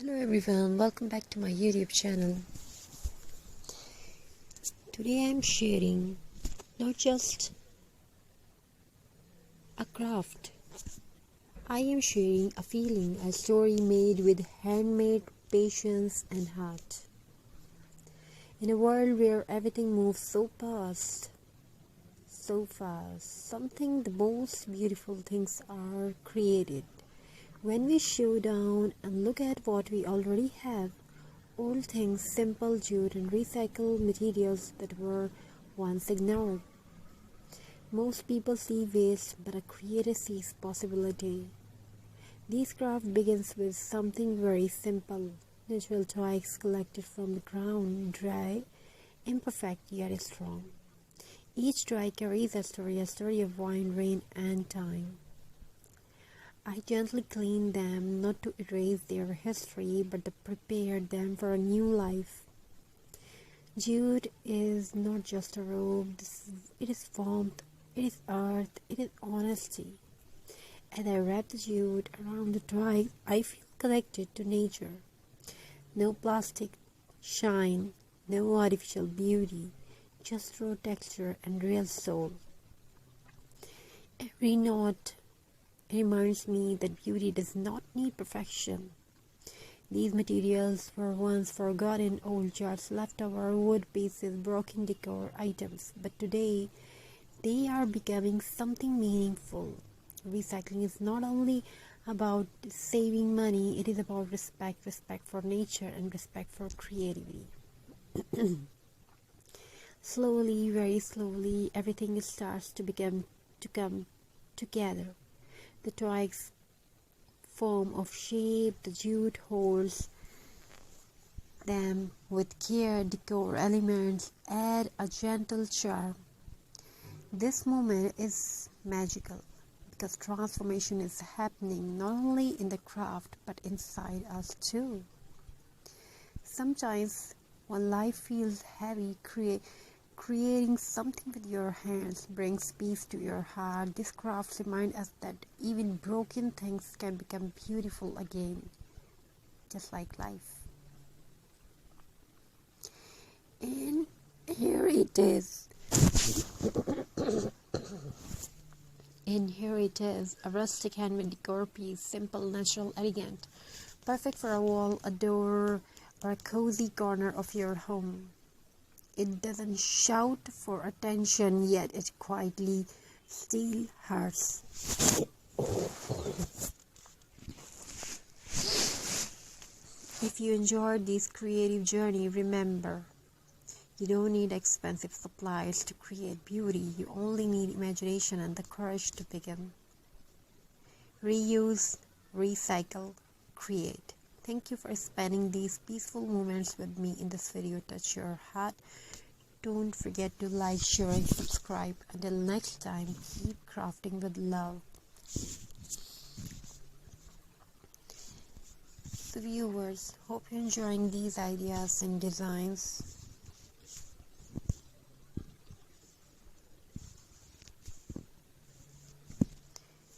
Hello everyone, welcome back to my YouTube channel. Today I am sharing not just a craft. I am sharing a feeling, a story made with handmade patience and heart. In a world where everything moves so fast, something the most beautiful things are created. When we slow down and look at what we already have, old things, simple jute and recycled materials that were once ignored. Most people see waste, but a creator sees possibility. This craft begins with something very simple. Natural twigs collected from the ground, dry, imperfect yet strong. Each twig carries a story of wind, rain and time. I gently clean them, not to erase their history, but to prepare them for a new life. Jute is not just a robe, it is warmth, it is earth, it is honesty. As I wrap the jute around the twig, I feel connected to nature. No plastic shine, no artificial beauty, just raw texture and real soul. Every knot reminds me that beauty does not need perfection. These materials were once forgotten old jars, leftover wood pieces, broken decor items, but today they are becoming something meaningful. Recycling is not only about saving money, it is about respect for nature and respect for creativity. Slowly, very slowly, everything starts to come together. The twigs form of shape, the jute holds them with care, decor elements add a gentle charm. This moment is magical because transformation is happening not only in the craft but inside us too. Sometimes when life feels heavy, creating something with your hands brings peace to your heart. This craft reminds us that even broken things can become beautiful again, just like life. And here it is. A rustic handmade decor piece, simple, natural, elegant, perfect for a wall, a door, or a cozy corner of your home. It doesn't shout for attention, yet it quietly steals hearts. If you enjoyed this creative journey, remember, you don't need expensive supplies to create beauty. You only need imagination and the courage to begin. Reuse, recycle, create. Thank you for spending these peaceful moments with me in this video. Touch your heart. Don't forget to like, share and subscribe. Until next time, keep crafting with love. So viewers, hope you're enjoying these ideas and designs.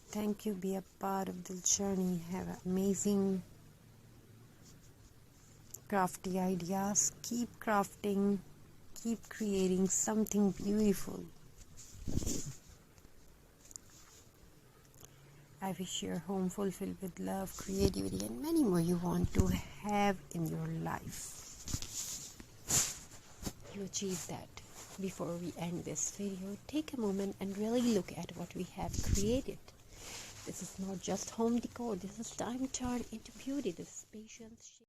Thank you. Be a part of this journey. Have amazing crafty ideas. Keep crafting. Keep creating something beautiful. I wish your home fulfilled with love, creativity, and many more you want to have in your life. To achieve that, before we end this video, take a moment and really look at what we have created. This is not just home decor. This is time turned into beauty. This is patience.